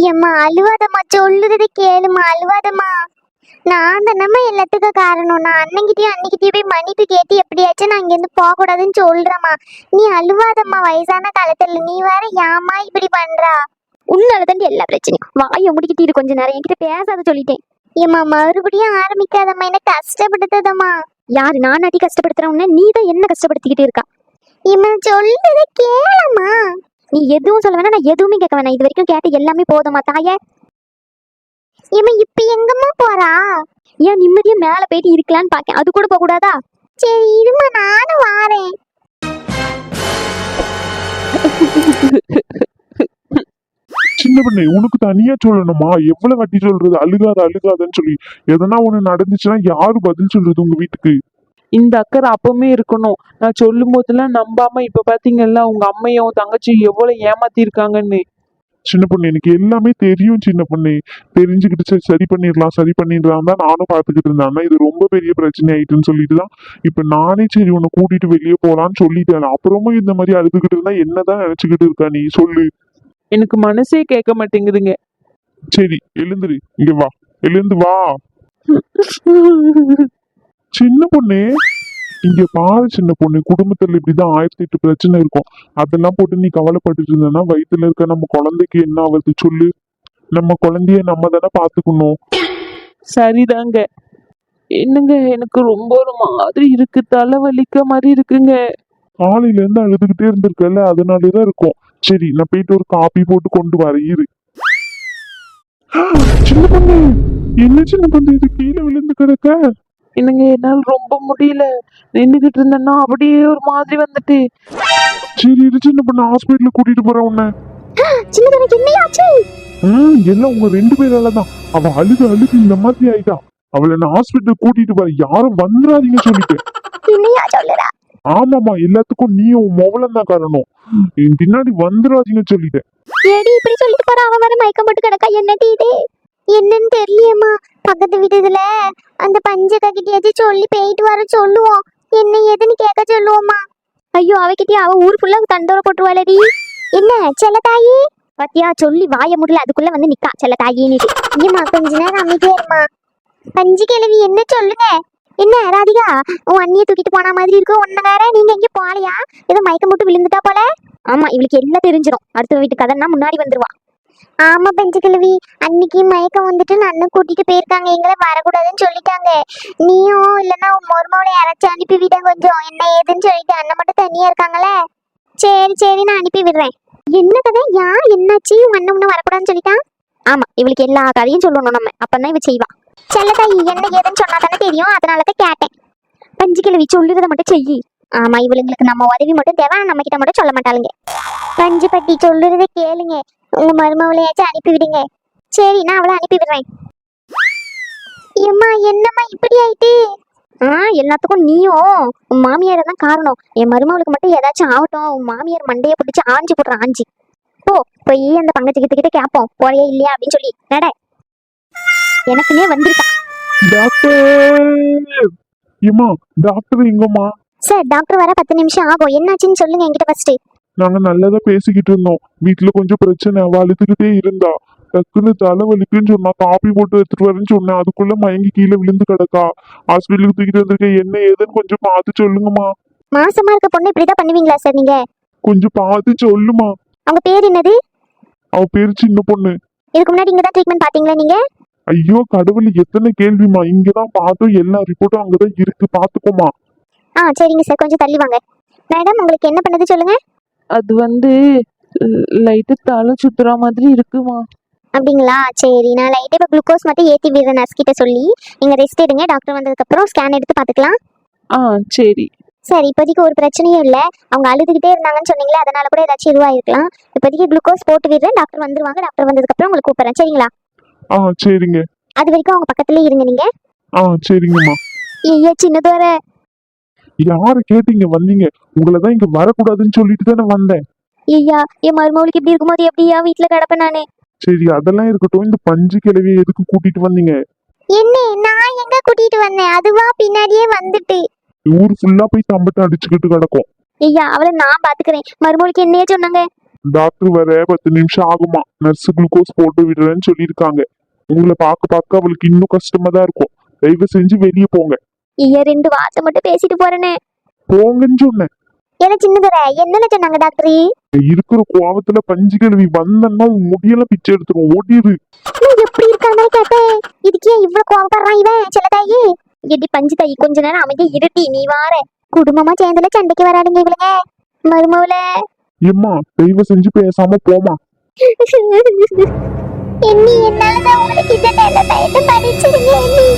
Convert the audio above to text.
ஏம்மா அழுவாதம்மா, சொல்லுறதை கேளுமா, அழுவாதம்மா. நான் தானம்மா எல்லாத்துக்கும் காரணம். நான் அன்னைக்கிட்டே போய் மன்னிப்பு கேட்டு எப்படியாச்சும் நான் இங்கேருந்து போக கூடாதுன்னு சொல்றேம்மா. நீ அழுவாதம்மா, வயசான காலத்துல நீ வேற ஏம்மா இப்படி பண்றா? உன்னால தாண்டி எல்லா பிரச்சனையும். வாயை முடிக்கிட்டு இரு, கொஞ்ச நேரம் என்கிட்ட பேசாத சொல்லிட்டேன். ஏம்மா மறுபடியும் ஆரம்பிக்காதம்மா, என்ன கஷ்டப்படுத்ததம்மா. யாரு நானாட்டி கஷ்டப்படுத்துறவன? நீ தான் என்ன கஷ்டப்படுத்திக்கிட்டு இருக்கா. ஏம்மா சொல்லுறதை கேளம்மா. நீ எதுவும் சொல்ல வேணா, நான் எதுவுமே கேட்க வேணாம். இது வரைக்கும் கேட்ட எல்லாமே போதுமா தாயே? ஏம்மா இப்ப எங்கம்மா போறா? ஏன் நிம்மதியா மேல போயிட்டு இருக்கலான்னு பாக்கேன், அது கூட போக கூடாதா? சரி இருமா, நானும் வாரேன். சின்ன பண்ணே, உனக்கு தனியா சொல்லணுமா? எவ்வளவு வாட்டி சொல்றது அழுகாதன்னு சொல்லி? எதனா ஒண்ணு நடந்துச்சுன்னா யாரு பதில் சொல்றது உங்க வீட்டுக்கு? இந்த அக்கறை அப்பவுமே இருக்கணும். நான் சொல்லும் போதெல்லாம் நம்பாம இப்ப பாத்தீங்கல்ல உங்க அம்மையும் தங்கச்சியும் எவ்வளவு ஏமாத்தி இருக்காங்கன்னு. சின்ன பொண்ணு, எனக்கு எல்லாமே தெரியும் சின்ன பொண்ணு. தெரிஞ்சுக்கிட்டு சரி பண்ணிடலாம் தான் நானும் பாத்துக்கிட்டு இருந்தேன். ஆனா இது ரொம்ப பெரிய பிரச்சனை ஆயிட்டுன்னு சொல்லிட்டு தான் இப்ப நானே சரி உன்னை கூட்டிட்டு வெளியே போலான்னு சொல்லிட்டேன். அப்புறமும் இந்த மாதிரி அழுதுகிட்டு இருந்தா என்னதான் நினைச்சுக்கிட்டு இருக்கா நீ சொல்லு. எனக்கு மனசே கேட்க மாட்டேங்குதுங்க. சரி எழுந்துரு, இங்க வா, எழுந்து வா. சின்ன பொண்ணு இங்க பாரு சின்ன பொண்ணு, குடும்பத்துல இப்படிதான் 1008 பிரச்சனை இருக்கும். அதெல்லாம் போட்டு நீ கவலைப்பட்டுட்டு இருந்தனா வயித்துல இருக்க நம்ம குழந்தைக்கு என்ன ஆகுது சொல்லு? நம்ம குழந்தைய நம்ம தானே பாத்துக்கணும். சரிதாங்க. என்னங்க எனக்கு ரொம்ப ஒரு மாதிரி இருக்கு, தலை வலிக்க மாதிரி இருக்குங்க. காலையில இருந்து அழுதுகிட்டே இருந்திருக்கல, அதனாலதான் இருக்கும். சரி நான் போயிட்டு ஒரு காப்பி போட்டு கொண்டு வரேன் இரு. சின்ன பொண்ணு, என்ன சின்ன பொண்ணு இது கீழே விழுந்து கிடக்க? என்னங்க என்னால ரொம்ப முடியல. நின்றுகிட்டு இருந்தேன்னா அப்படியே ஒரு மாதிரி வந்துட்டு. சரி இரு சின்ன பொண்ணு, ஹாஸ்பிட்டலுக்கு கூட்டிட்டு போறேன் உன்னை. சின்னதனுக்கு என்னையாச்சு? எல்லாம் உங்க 2 பேராலதான். அவ அழுது இந்த மாதிரி ஆயிட்டா. அவளை நான் ஹாஸ்பிட்டலுக்கு கூட்டிட்டு போறேன், யாரும் வந்துடாதீங்க சொல்லிட்டேன். என்னையா சொல்லுறா? ஆமாமா, எல்லாத்துக்கும் நீ உன் மொபைலம் தான் காரணம். என் பின்னாடி வந்துடாதீங்க சொல்லிட்டேன். ஏடி இப்படி சொல்லிட்டு போற? அவன் வேற மயக்கம் போட்டு கிடக்கா. என்னடி இது? என்னன்னு தெரியலையேம்மா. பக்கத்து வீட்டுல அந்த பஞ்சக்கா கிட்டயாச்சும் சொல்லி போயிட்டு வர சொல்லுவோம். என்ன ஏதுன்னு கேட்க சொல்லுவோம்மா. ஐயோ, அவகிட்டே அவ ஊர் ஃபுல்லா தண்டோர போட்டுருவாளடி. என்ன செல்ல தாயி? பத்தியா சொல்லி வாய முடியல, அதுக்குள்ள வந்து நிக்கா செல்ல தாயின்னு. ஏம்மா கொஞ்ச நேரம் அமைதியா இருமா. பஞ்சு கிழவி என்ன சொல்லுங்க. என்ன ராதிகா, உன் அண்ணிய தூக்கிட்டு போன மாதிரி இருக்கு. ஒன்ன வேற நீங்க எங்க போலையா? ஏதோ மயக்கம் போட்டு விழுந்துட்டா போல. ஆமா, இவளுக்கு எல்லாம் தெரிஞ்சிடும். அடுத்த வீட்டு கதைன்னா முன்னாடி வந்துருவா. ஆமா பஞ்சு கிழவி, அன்னைக்கு மயக்கம் வந்துட்டு அண்ணன் கூட்டிட்டு போயிருக்காங்க. எங்களை வரக்கூடாதுன்னு சொல்லிட்டாங்க. நீயும் இல்லைன்னா உன் மருமகளை யாராச்சும் அனுப்பி விட கொஞ்சம். என்ன ஏதுன்னு சொல்லிட்டு அண்ணன் மட்டும் தனியா இருக்காங்களே. சரி நான் அனுப்பி விடுறேன். என்ன கதை? யார் என்னாச்சு? உன் அண்ணன் முன்ன வரக்கூடாதுன்னு சொல்லிட்டான். ஆமா, இவளுக்கு எல்லா கதையும் சொல்லணும் நம்ம, அப்பதான் இவ செய்வா. செல்லதாயி என்ன ஏதுன்னு சொன்னா தானே தெரியும், அதனாலதான் கேட்டேன். பஞ்சு கிழவி சொல்லுறத மட்டும் செய்யி. ஆமா, இவளுங்களுக்கு நம்ம உதவி மட்டும் தேவை, நம்ம கிட்ட மட்டும் சொல்ல மாட்டாளுங்க. பஞ்சு பட்டி சொல்லுறதை கேளுங்க. உங்க மருமவளையாச்சும் அனுப்பி விடுங்க. சரி நான் அவளை அனுப்பி விடுறேன். ஏம்மா என்னம்மா இப்படி ஆயிட்டு? எல்லாத்துக்கும் நீயும் உன் மாமியார தான் காரணம். என் மருமகளுக்கு மட்டும் ஏதாச்சும் ஆகட்டும், உன் மாமியார் மண்டையை பிடிச்சி ஆஞ்சு போடுற ஆஞ்சி. போய் அந்த பங்கச்சிக்கிட்ட கேட்போம் போறியா இல்லையா அப்படின்னு சொல்லி நட. எனக்குன்னே வந்திருக்கா. டாக்டர் ஏமா, டாக்டர் எங்கம்மா? சார் டாக்டர் வர 10 நிமிஷம் ஆகும். என்னாச்சுன்னு சொல்லுங்க என்கிட்ட ஃபர்ஸ்ட். நாங்க நல்லதா பேசிக்கிட்டு இருந்தோம். வீட்டுல கொஞ்சம் பிரச்சனை, அவ அழுதுகிட்டே இருந்தா. டக்குன்னு தலைவலிக்குன்னு சொன்னா, காப்பி போட்டு எடுத்துட்டு வரேன்னு சொன்னேன். அதுக்குள்ள மயங்கி கீழே விழுந்து கிடக்கா. ஹாஸ்பிட்டலுக்கு தூக்கிட்டு வந்திருக்கேன். என்ன ஏதுன்னு கொஞ்சம் பார்த்து சொல்லுங்கம்மா. மாசமா இருக்க பொண்ணு இப்படிதான் பண்ணுவீங்களா சார் நீங்க? கொஞ்சம் பார்த்து சொல்லுமா. அவங்க பேர் என்னது? அவ பேரு சின்ன பொண்ணு. இதுக்கு முன்னாடி இங்கதான் ட்ரீட்மெண்ட் பாத்தீங்களா நீங்க? ஐயோ கடவுள், எத்தனை கேள்விமா. இங்கதான் பார்த்தோம், எல்லா ரிப்போர்ட்டும் அங்கதான் இருக்கு, பாத்துக்கோமா. சரிங்க சார், கொஞ்சம் தள்ளி வாங்க. மேடம் உங்களுக்கு என்ன பண்ணது சொல்லுங்க. அது வந்து லைட்டு தலை சுத்துற மாதிரி இருக்குமா. அப்படிங்களா? சரி நான் லைட்டா இப்போ குளுக்கோஸ் மட்டும் ஏற்றி விடுறேன் நர்ஸ் கிட்ட சொல்லி. நீங்கள் ரெஸ்ட் எடுங்க, டாக்டர் வந்ததுக்கப்புறம் ஸ்கேன் எடுத்து பார்த்துக்கலாம். சரி. சரி இப்போதைக்கு ஒரு பிரச்சனையும் இல்லை. அவங்க அழுதுகிட்டே இருந்தாங்கன்னு சொன்னீங்களே, அதனால கூட ஏதாச்சும் இதுவாயிருக்கலாம். இப்போதைக்கு குளுக்கோஸ் போட்டு விடுறேன், டாக்டர் வந்துருவாங்க. டாக்டர் வந்ததுக்கப்புறம் உங்களுக்கு கூப்பிட்றேன், சரிங்களா? சரிங்க. அது வரைக்கும் அவங்க பக்கத்துலேயே இருங்க நீங்க. சரிங்கம்மா. ஐயா சின்னது வர. யாரு கேட்டீங்க வந்தீங்க? உங்களதான் இங்க வரக்கூடாதுன்னு சொல்லிட்டு தானே வந்தேன். ஐயா என் மருமகளுக்கு இப்படி இருக்கும்போது எப்படியா வீட்டுல கிடப்பேன் நானு? சரி அதெல்லாம் இருக்கட்டும், இந்த பஞ்சு கிழவியை எதுக்கு கூட்டிட்டு வந்தீங்க? என்ன நான் எங்க கூட்டிட்டு வந்தேன்? அதுவா பின்னாடியே வந்துட்டு ஊர் ஃபுல்லா போய் தம்பட்ட அடிச்சுக்கிட்டு கிடக்கும். ஐயா அவளை நான் பாத்துக்கிறேன். மருமகளுக்கு என்னைய சொன்னாங்க. டாக்டர் வர 10 நிமிஷம் ஆகுமா, நர்ஸ் குளுக்கோஸ் போட்டு விடுறேன்னு சொல்லியிருக்காங்க. உங்களை பார்க்க அவளுக்கு இன்னும் கஷ்டமா தான் இருக்கும். தயவு செஞ்சு வெளியே போங்க. ஐயா 2 வார்த்தை மட்டும் பேசிட்டு போறேனே. போங்கன்னு சொன்னேன். என்ன சின்னதுரை என்னென்ன சொன்னாங்க டாக்டர்? இருக்கிற கோவத்துல பஞ்சு கிழவி வந்தன்னா உன் முடியெல்லாம் பிச்சை எடுத்துரும், ஓடிடு. நான் எப்படி இருக்கானே கேட்டேன். இதுக்கு ஏன் இவ்வளவு கோவப்படுறான் இவன் செல்லதாயி? எடி பஞ்சு தாயி கொஞ்ச நேரம் அமைதியா இருட்டி, நீ வார. குடும்பமா சேர்ந்துல சண்டைக்கு வராடுங்க இவளுங்க. மருமவுல ஏம்மா தயவு செஞ்சு பேசாம போமா. எண்ணி என்னாலதான் உங்களுக்கு இந்த நிலைமையில படிச்சிருங்க எண்ணி.